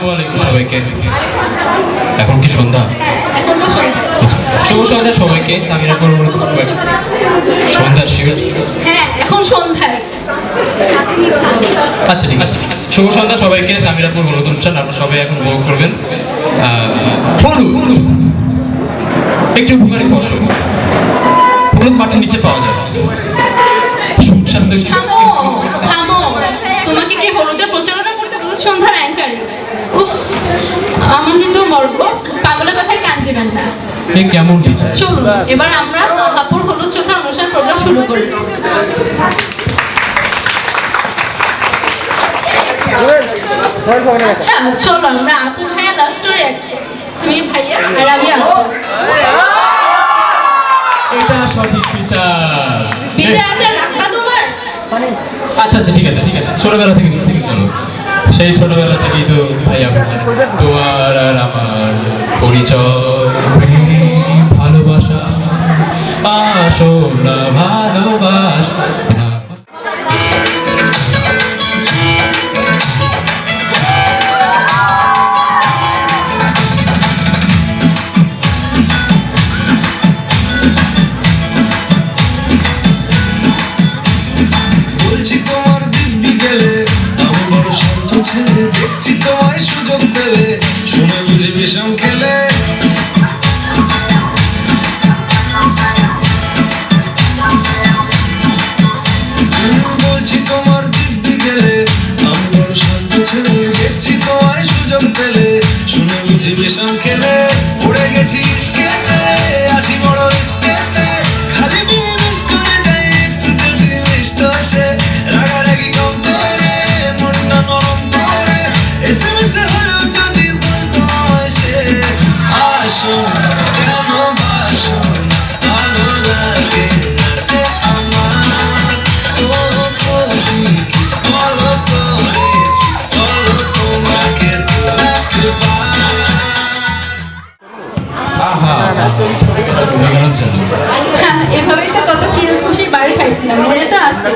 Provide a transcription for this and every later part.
আসসালামু আলাইকুম সবাইকে। এখন কি সন্ধ্যা? শুভ সন্ধ্যা সবাইকে। সামিরা সন্ধ্যা শিবির। হ্যাঁ এখন সন্ধ্যায়। আচ্ছা ঠিক আছে। শুভ সন্ধ্যা সবাইকে। সামিরাপুর হলুদ অনুষ্ঠান আপনারা সবাই এখন উপভোগ করবেন। হলুদ একটি উপকারী ফসল, হলুদ মাটির নিচে পাওয়া যায়। থামো থামো, তোমাকে কি হলুদের প্রচারণা করতে হলুদ সন্ধ্যার অ্যাঙ্কারিং? আমার কিন্তু মর্গ, পাগলের কথায় কান দিবেন না। কেমন চলুন এবার আমরা মহাপুর হলুদ সন্ধ্যা অনুষ্ঠান প্রোগ্রাম শুরু করি। আচ্ছা চলো আমরা আপু ভাইয়া লাভ স্টোরি অ্যাক্ট, তুমি ভাইয়া আর আমি আপু। এটা সঠিক বিচার। বিচার আচার রাখবা তোমার। আচ্ছা আচ্ছা ঠিক আছে ঠিক আছে। ছোটবেলা থেকে চলো, সেই ছোটবেলা থেকেই তো ভাইয়া তোমার আর আমার পরিচয়, ভালোবাসা আসো না ভালোবাসা। দেখছি তোমায় সুযোগ পেলে, শুনে বুঝে বিষম খেলে। বলছি তোমার দিব্যি গেলে, আমি বড় শান্ত ছেলে। দেখছি তোমায় সুযোগ পেলে, শুনে বুঝে বিষম খেলে। উড়ে গেছি ইস্কেতে, আছি বড় ইস্কেতে। খালি বিয়ে মিস করে যাই একটু যদি মিষ্ট আসে। রাগারাগি কম করে মনটা নরম করে, এসএমএসে হলেও যদি বলতো আসে। আসো কেন বাসো, ভালো লাগে আছে আমার। বলো করেছি, বলো তোমাকে হ্যাঁ এভাবেই তো কত কিল খুশি বাড়ি খাইছিলাম, মনে তো আসে।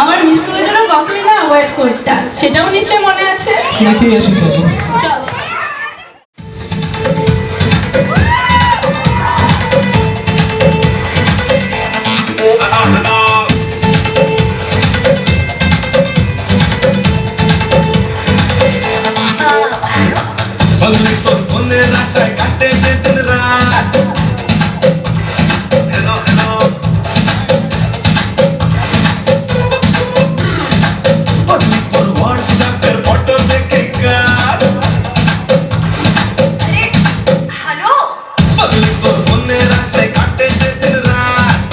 আমার মিস করে যেন কতই না ওয়েট করতাম, সেটাও নিশ্চয়ই মনে আছে। চলো। তোর ফোনের আশায় কাটে যে দিন রাত। হ্যালো হ্যালো, তোর হোয়াটসঅ্যাপের ফটো দেখে কার। হ্যালো তোর ফোনের আশায় কাটে যে দিন রাত।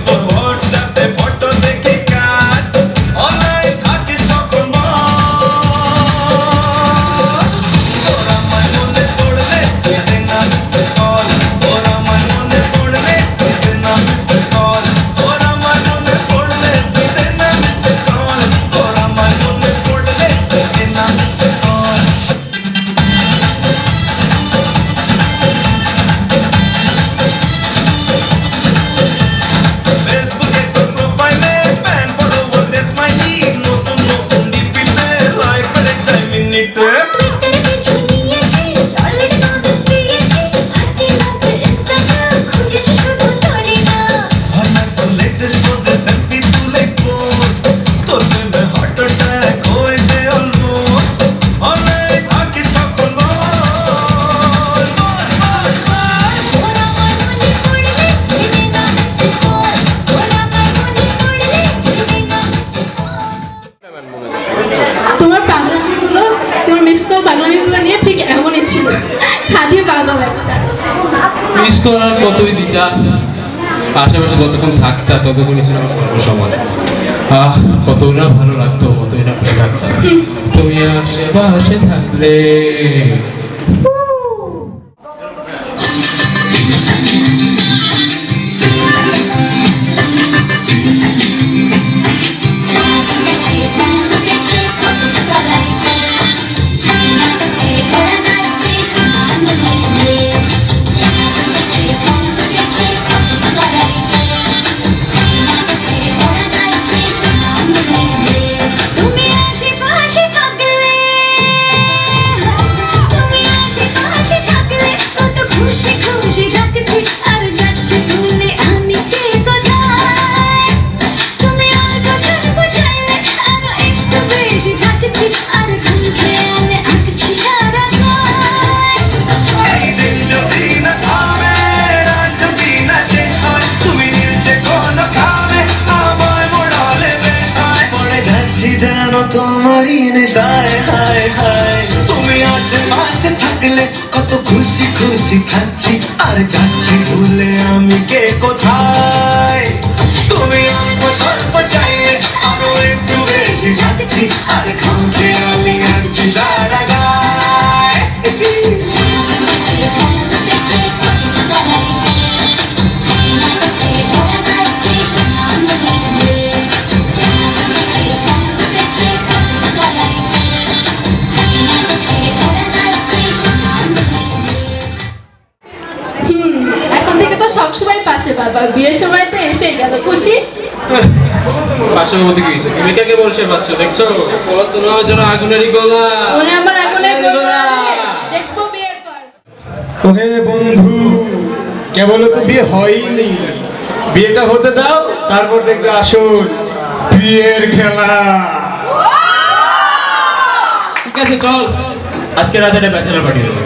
তোর হোয়াটসঅ্যাপে ফটো দেখে কার। অনলাইন থাকিস তখন তোর আমার মনে পড়লে তুই দে না মিসড কল। তোর আমার মনে পড়লে তুই দে না মিসড কল। তোর আমার মনে পড়লে তুই দে না মিসড কল। তোর আমার মনে পড়লে তুই দে না মিসড কল। ফেসবুকে তোর প্রোফাইলে ফ্যান ফলোয়ার দে স্মাইলি। নতুন নতুন ডিপিতে লাইক করে চাই মিনিটে। লেটেস্ট পোজে সেলফি তুলে পোস্ট। তোর প্রেমে হার্ট অ্যাটাক হয়েছে অলমোস্ট। অনেক থাকিস তখন তোমার পাগলামিগুলো, তোমার মিস কল পাগলামিগুলো নিয়ে ঠিক এমনই ছিল, খাঁটি পাগল একটা। মিস করার কতই দিতা, আশেপাশে যতক্ষণ থাকতা ততক্ষণই ছিল আমার সর্বসমান। কতই না ভালো লাগতো, কতই না ভালো লাগতাম তুমি আশেপাশে থাকলে। তুমি আশেপাশে থাকলে তোমারই নেশায় হায় হায় তুমি আশেপাশে থাকলে কত খুশি খুশি থাকছি আর যাচ্ছি ভুলে আমি কে কোথায় তুমি অল্প চাইলে আরো একটু বেশি যাচ্ছি আর খামতে আমি আছি সারা গায় এখন থেকে তো সবসময় পাশে পাবা, বিয়ের সময় তো এসেই গেল, খুশি? পাশের মধ্যে কি হয়েছে? তুমি কাকে বলছে পাচ্ছ? দেখছো কত যেন আগুনেরই গোলা। ওরে আমার আগুনের গোলা, দেখবো বিয়ের পর। ওহে বন্ধু, কেবল তো বিয়ে হয়নি, বিয়েটা হতে দাও, তারপর দেখবে আসল বিয়ের খেলা। ঠিক আছে চল, আজকে রাতে একটা ব্যাচেলার পার্টি দেবো।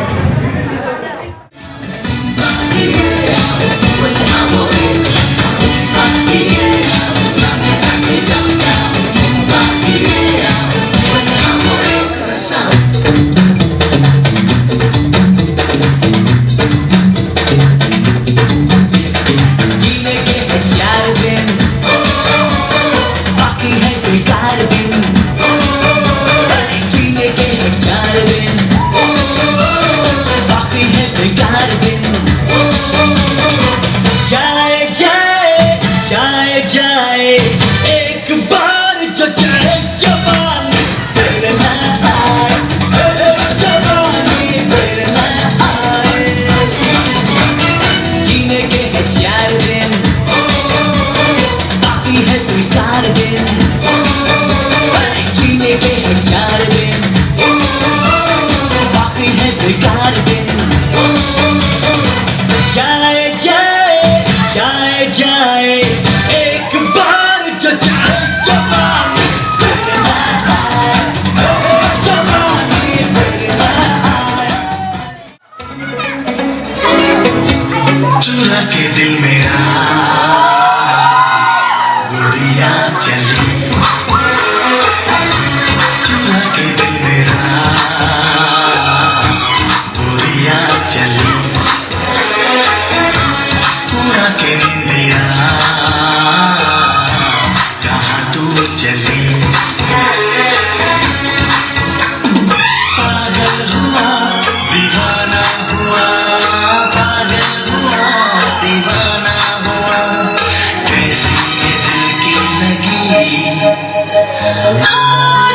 चुरा के दिल मेरा गोरिया चली चुरा के दिल मेरा गोरिया चली पूरा के निंदिया जहाँ तू चली पागल हुआ दीवाना हुआ पागल हुआ दीवाना हुआ कैसी ये दिल की लगी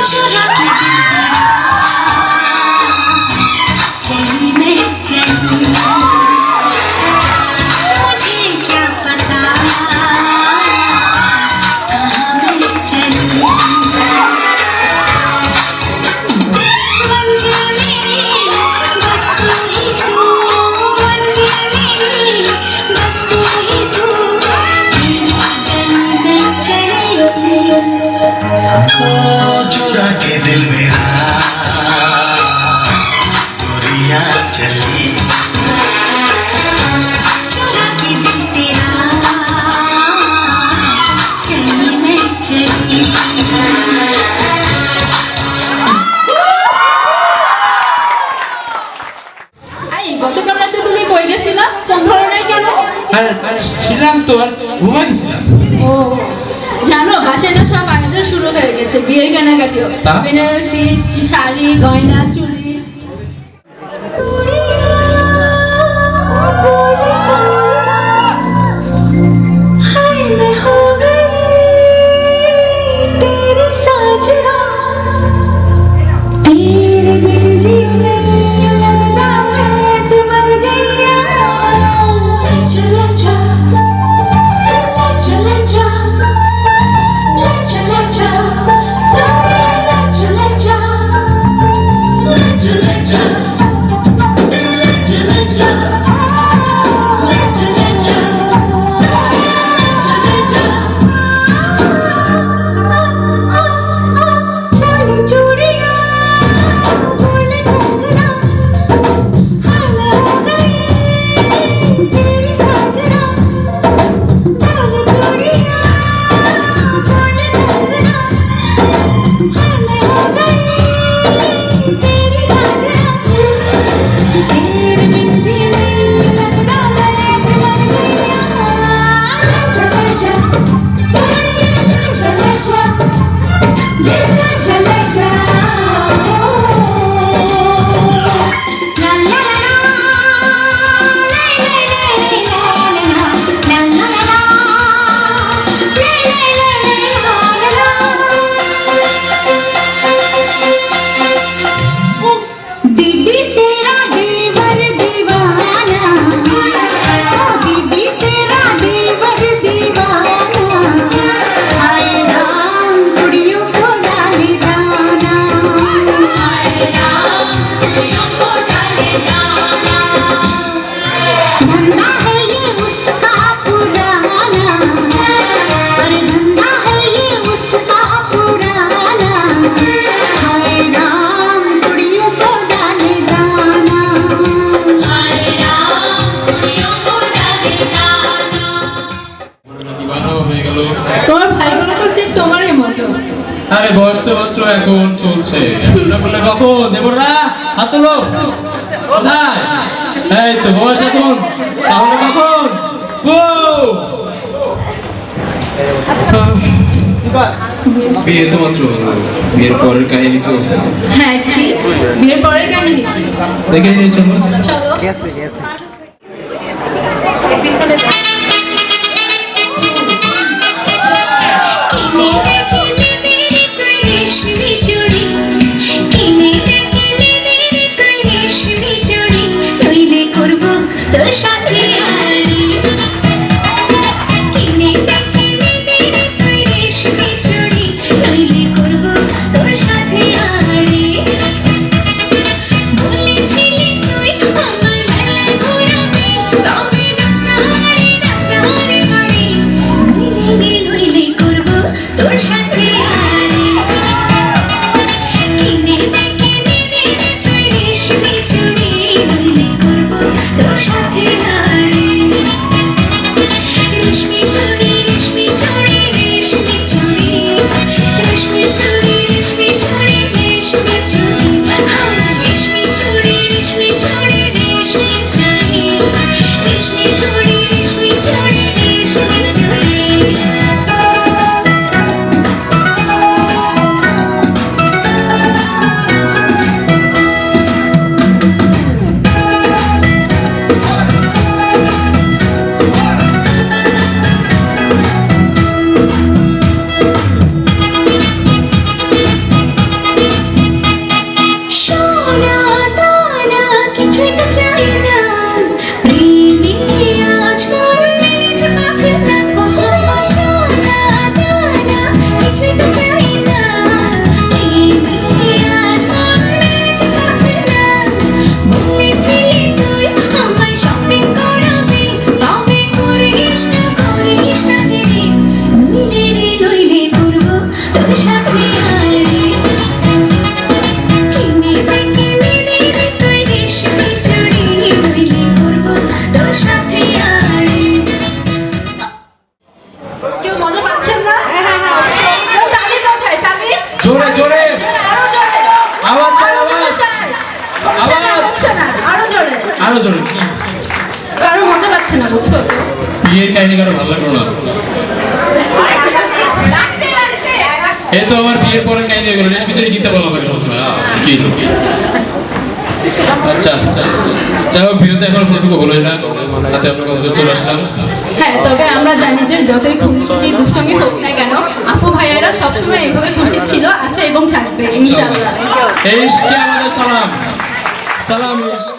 चुरा के दिल मेरा चली मैं चली मुझे क्या पता कहाँ मैं चली मंजिल मेरी बस तू ही तू मंजिल मेरी बस तू ही तू तेरी गली में चली ओ चुरा के दिल मेरा गोरिया चली चुरा के दिल तेरा चली मैं चली আই, গতকাল রাতে তুমি কই গেছিলা? ফোন ধরো নাই কেন? আর ছিলাম তো, আর ঘুমা গেছিলাম। ও, জানো বাসায় না সব আয়োজন শুরু হয়ে গেছে, বিয়ের কেনাকাটিও, তা? বেনারসি, শাড়ি, গয়না, চুড়ি। हाय मैं हो गई तेरी साजना तेरे बिन जीने लगता मैं तो मर गई चला जा चला जा चला जा चला जा এখন চলছে না বললে কখন দেবরা হাত তোলো কোথায় এই তো বয়স এখন তাহলে কখন ও বিয়ে তো মাত্র বিয়ের পরের কাহিনী তো হ্যাঁ কি বিয়ের পরের কাহিনী দেখে নিয়েছেন চলো কিনে দেখে নেবে তুই রেশমি চুড়ি কিনে দেখে নেবে তুই রেশমি চুড়ি নইলে করব তোর সাথে আড়ি কিনে দেখে নেবে তুই রেশমি চুড়ি নইলে করব তোর সাথে আড়ি বলেছিলি তুই আমার মেলা ঘোরাবি তবে ডাক্তারে বাড়ি নইলে করব তোর সাথে আড়ি কিনে দেখে নেবে তুই রেশমি চুড়ি নইলে করব তোর সাথে আড়ি রেশমি চুড়ি রেশমি চুড়ি রেশমি চুড়ি রেশমি চুড়ি রেশমি চুড়ি রেশমি চুড়ি রেশমি চুড়ি রেশমি চুড়ি রেশমি চুড়ি রেশমি চুড়ি রেশমি চুড়ি রেশমি চুড়ি সোনা দানা কিছুই তো চাই না প্রেমে আজ মনে যে পাখি না সোনা দানা কিছুই তো চাই না প্রেমে আজ মনে যে পাখি না বলেছিলি তুই আমায় শপিং করাবি তবে করিস না দেরি নইলে করবো তোর সাথে আড়ি কিনে দেখে নেবে তুই রেশমি চুড়ি নইলে করব তোর সাথে আড়ি কেউ মজা পাচ্ছেন না কেউ তালি কোথায় তালি জোরে জোরে আরো জোরে আওয়াজ দাও, আরো আওয়াজ। চাই। হচ্ছে না, আওয়াজ। হচ্ছে না আরো জোরে আরো জোরে কি কারো মজা পাচ্ছে না বুঝছো তো বিয়ের কাহিনী কারো ভালো লাগলো না এ তো আমার বিয়ের পরের কাহিনী হয়ে গেল রেশমি চুড়ি কিনতে বললাম আমি সবসময় কি আচ্ছা যাই হোক বিয়েতে এখন কোনো হলোই না তাতে আমরা কত দূর চলে আসলাম হ্যাঁ তবে আমরা জানি যে যতই খুনসুটি দুষ্টমি হোক না কেন আপু ভাইয়ারা সবসময় এইভাবে খুশি ছিল আছে এবং থাকবে ইনশাআল্লাহ এই ইশকে আমাদের সালাম সালাম ইশক।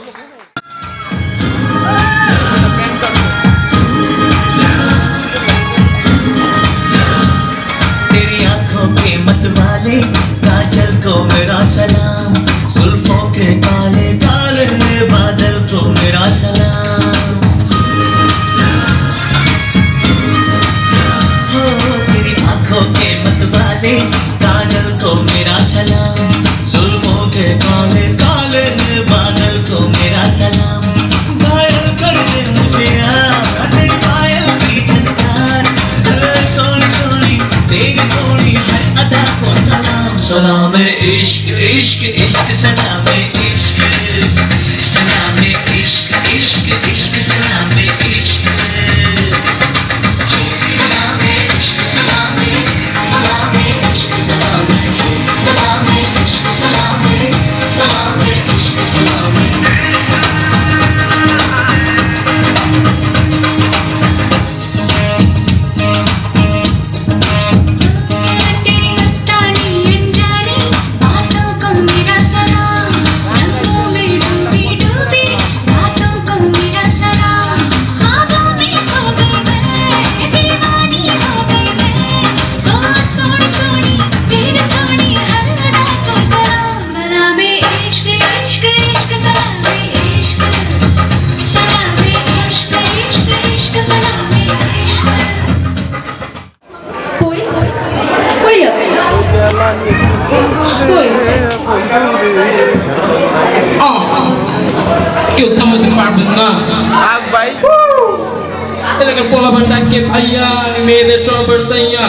तेरी आंखों के मत वाले काजल को मेरा सलाम जुल्फों के काले काले बादल को मेरा सलाम हो तेरी आंखों के मत वाले काजल को मेरा सलाम जुल्फों के काले काले बादल को मेरा सलाम घायल कर दे मुझे तेरी पायल की झनकार सोनी सोनी तेरी सोनी हर अदा को सलाम सलाम इश्क इश्क इश्क सलाम इश्क सलाम इश्क इश्क इश्क सलाम इश्क सलाम इश्क सलाम सलाम इश्क सलाम सलाम इश्क सलाम सलाम इश्क सलाम तेरी मस्तानी अनजानी बातों को मेरा सलाम रंगों में डूबी डूबी रातों को मेरा सलाम ख्वाबों में खो गई मैं दीवानी हो गई मैं ओ सोनी सोनी तेरी सोनी हर अदा को सलाम सलाम इश्क इश्क इश्क सलाम इश्क सलाम इश्क इश्क इश्क सलाम इश्क কই কই যাবে কই কেউ থামাতে পারবেন না এলাকার পোলা ভান্ডাকে ভাইয়া মেয়েদের সবার সাইয়া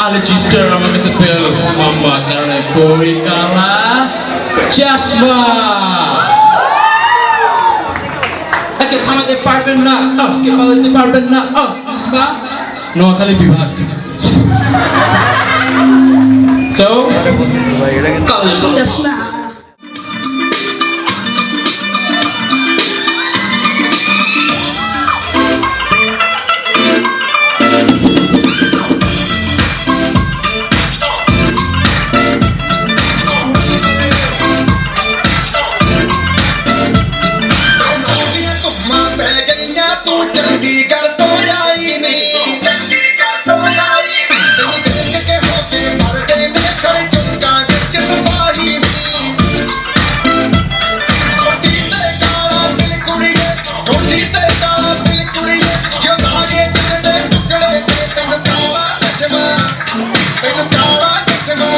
আলজিস্টার আমার কাছে পেল মাম্মা কারণে পরি কালা চশমা একে থামাতে পারবেন না কে পালাতে পারবেন না চশমা নোয়াখালী বিভাগ সো কালা চশমা চশমা ਤੂੰ ਚੰਡੀਗੜ੍ਹ ਤੋਂ ਆਈ ਨੀ ਚੰਡੀਗੜ੍ਹ ਤੋਂ ਆਈ ਨੀ ਤੈਨੂੰ ਦੇਖ ਕੇ ਹੋ ਕੇ ਮਰਦੇ ਨੇ ਖੜੇ ਚੁੰਗਾ ਵਿੱਚ ਪਾਈ ਨੀ ਛੋਟੀ ਤੇ ਕਾਲਾ ਦਿਲ ਕੁੜੀਏ ਛੋਟੀ ਤੇ ਕਾਲਾ ਦਿਲ ਕੁੜੀਏ ਜੋ ਦਾਗੇ ਦਿਲ ਦੇ ਟੁਕੜੇ ਤੇ ਤੈਨੂੰ ਕਾਲਾ ਚਸ਼ਮਾ ਤੈਨੂੰ ਕਾਲਾ ਚਸ਼ਮਾ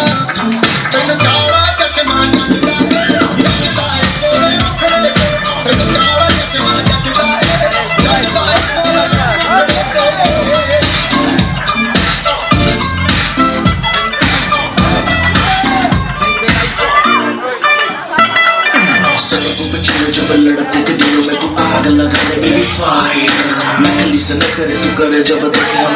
ਤੈਨੂੰ ਕਾਲਾ ਚਸ਼ਮਾ ਜੱਜਦਾ ਏ ਕੋਲੇ ਉਖੜੇ ਤੈਨੂੰ ਕਾਲਾ ਚਸ਼ਮਾ ਜੱਜਦਾ ਏ जब लड़कों के दिलों में तू आग लगा दे बेबी फायर नकली से न करे तू करे जब देखे हम